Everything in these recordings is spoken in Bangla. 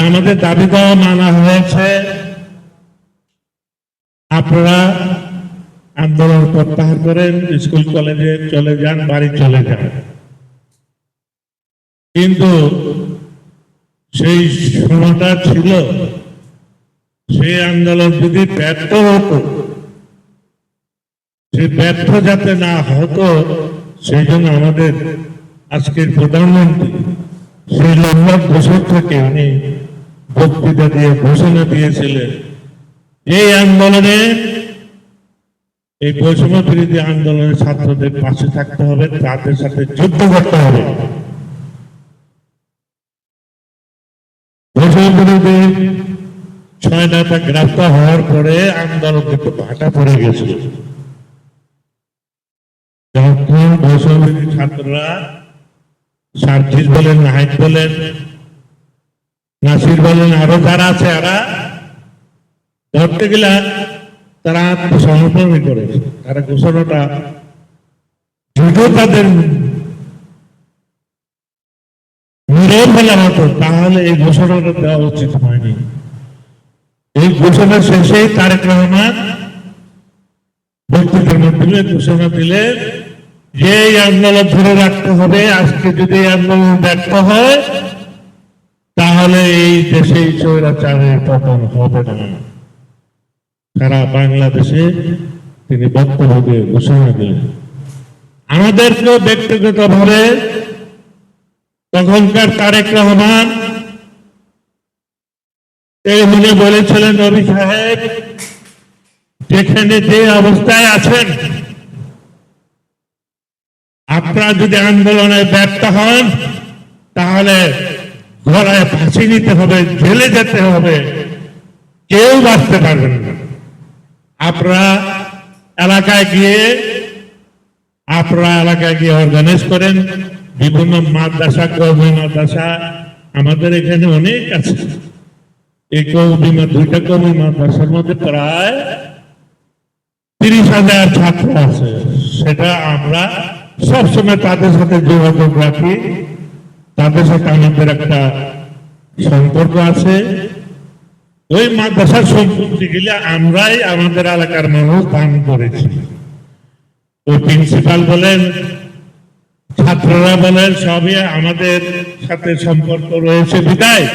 আমাদের দাবি দেওয়া মানা হয়েছে, আপনারা আন্দোলন প্রত্যাহার করেন, স্কুল কলেজে চলে যান, বাড়ি চলে যান। কিন্তু সেই সময়টা ছিল, সেই আন্দোলন যদি ব্যর্থ হতো, সে ব্যর্থ যাতে না হতো, সেই জন্য আমাদের আজকের প্রধানমন্ত্রী সেই লম্বা বছর থেকে উনি বক্তৃতা দিয়ে ঘোষণা দিয়েছিলেন, এই আন্দোলনে, এই বৈষম্য বিরোধী আন্দোলনের ছাত্রদের পাশে থাকতে হবে, তাদের সাথে যুদ্ধ করতে হবে। বৈষম্য বিরোধী 6 নেতা গ্রেফতার হওয়ার পরে আন্দোলন একটু ভাটা পড়ে গেছিল। যখন বৈষম্য বিরোধী ছাত্ররা সার্জিস বলেন, নাহিদ বলেন, নাসির বলেন, আরো যারা আছে, এরা ধরতে গেলে তারা আত্মসমর্পণই করেছে। তারা ঘোষণাটা যদিও তাদের মেরে ফেলা হতো, তাহলে এই ঘোষণাটা দেওয়া উচিত হয়নি। এই ঘোষণা শেষে তারেক রহমান বক্তৃতার মাধ্যমে ঘোষণা দিলেন যে এই আন্দোলন ধরে রাখতে হবে, আজকে যদি এই আন্দোলন ব্যর্থ হয় তাহলে এই দেশে স্বৈরাচারের পতন হবে না। সারা বাংলাদেশে তিনি বক্তব্য দিয়ে ঘোষণা দিলেন। আমাদেরকেও ব্যক্তিগতভাবে তখনকার তারেক রহমান মনে বলেছিলেন, নবী সাহেব যেখানে যে অবস্থায় আছেন, আপনারা যদি আন্দোলনে ব্যর্থ হন তাহলে গলায় ফাঁসি নিতে হবে, জেলে যেতে হবে, কেউ বাঁচতে পারবেন না। আপনারা এলাকায় গিয়ে অর্গানাইজ করেন, বিভিন্ন মাদ্রাসা, কওমি মাদ্রাসা আমাদের এখানে অনেক আছে। এই দুইটা কওমি মাদ্রাসার মধ্যে প্রায় 30,000 ছাত্র আছে। সেটা আমরা সবসময় তাদের সাথে যোগাযোগ রাখি, তাদের সাথে আমাদের একটা সম্পর্ক আছে। ওই মাদ্রাসার সম্পত্তি গুলি আমরাই আমাদের এলাকার মানুষ দান করেছি। ওই প্রিন্সিপাল বলেন, ছাত্ররা বলেন, সবই আমাদের সাথে সম্পর্ক রয়েছে বিদায়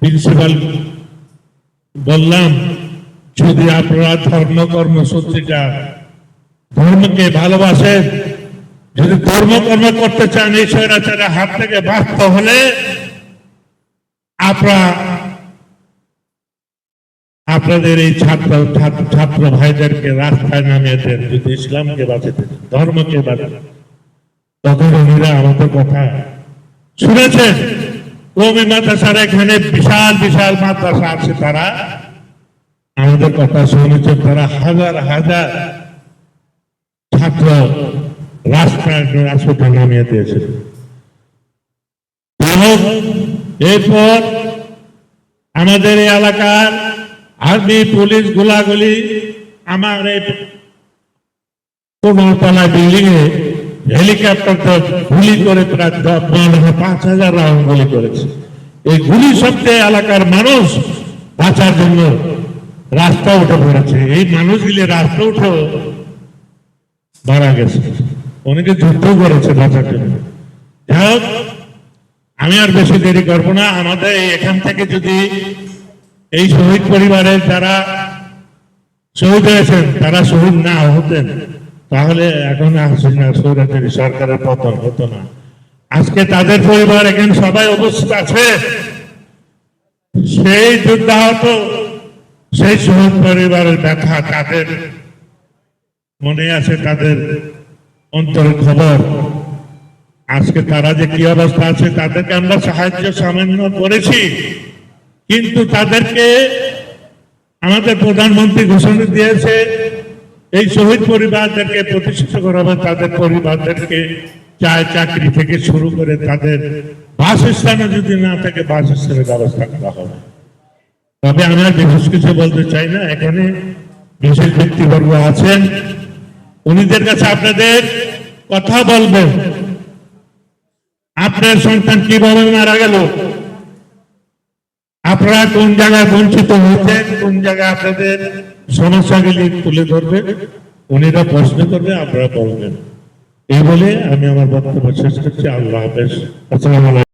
প্রিন্সিপাল বললাম, যদি আপনারা ধর্ম কর্মসূচিটা ধর্মকে ভালোবাসেন, যদি ধর্মকর্ম করতে চান, এই স্বৈরাচারের হাত থেকে বাঁচতে হলে আপনাদের এই ছাত্র ভাইদেরকে রাস্তায় নামিয়ে দেন, যদি ইসলামকে বাঁচাতে, ধর্মকে বাঁচাতে। তখন উনিরা আমাদের কথা শুনেছেন। কওমি মাদ্রাসার এখানে বিশাল বিশাল মাদ্রাসা আছে, তারা আমাদের কথা শুনেছেন। তারা হাজার হাজার ছাত্র রাজপথে নামিয়ে দিয়েছে। এরপর আমাদের এই এলাকার আর্মি, পুলিশ গোলাগুলি, আমার এই 15 তলা বিল্ডিং এ হেলিকপ্টার গুলি করে প্রায় 5,000 রাউন্ড গুলি করেছে। এই গুলি শব্দে এলাকার মানুষ বাঁচার জন্য রাস্তা উঠে পড়েছে। এই মানুষগুলি রাস্তা উঠে মারা গেছে, অনেকে যুদ্ধ করেছে বাঁচার জন্য। যাই হোক, আমি আর বেশি দেরি করবো না। আমাদের এখান থেকে যদি এই শহীদ পরিবারের যারা শহীদ হয়েছেন তারা শহীদ না হতেন, তাহলে এখন স্বৈরাচারী সরকারের পতন হতো না। আজকে তাদের পরিবার এখানে সবাই উপস্থিত আছে। সেই যুদ্ধাহত, সেই শহীদ পরিবারের ব্যথা তাদের মনে আছে, তাদের অন্তরের খবর। আজকে তারা যে কি অবস্থা আছে, তাদেরকে আমরা সাহায্য সামান্য করেছি, কিন্তু তাদেরকে আমাদের প্রধানমন্ত্রী ঘোষণা দিয়েছে এই শহীদ পরিবারদেরকে প্রতিষ্ঠিত করা হবে। তাদের পরিবারদেরকে চাকরি থেকে শুরু করে তাদের বাসস্থানে যদি না থাকে, বাসস্থানের ব্যবস্থা করা হবে। তবে আমরা বিশেষ কিছু বলতে চাই না, এখানে বিশেষ ব্যক্তিবর্গ আছেন, উনিদের কাছে আপনাদের কথা বলবেন। আপনার সন্তান কিভাবে মারা গেল, আপনারা কোন জায়গায় বঞ্চিত হয়েছেন, কোন জায়গায় আপনাদের সমস্যাগুলি তুলে ধরবে, উনিরা প্রশ্ন করবে, আপনারা বলবেন। এই বলে আমি আমার বক্তব্য শেষ করছি। আল্লাহ হাফেজ। আসসালামু আলাইকুম।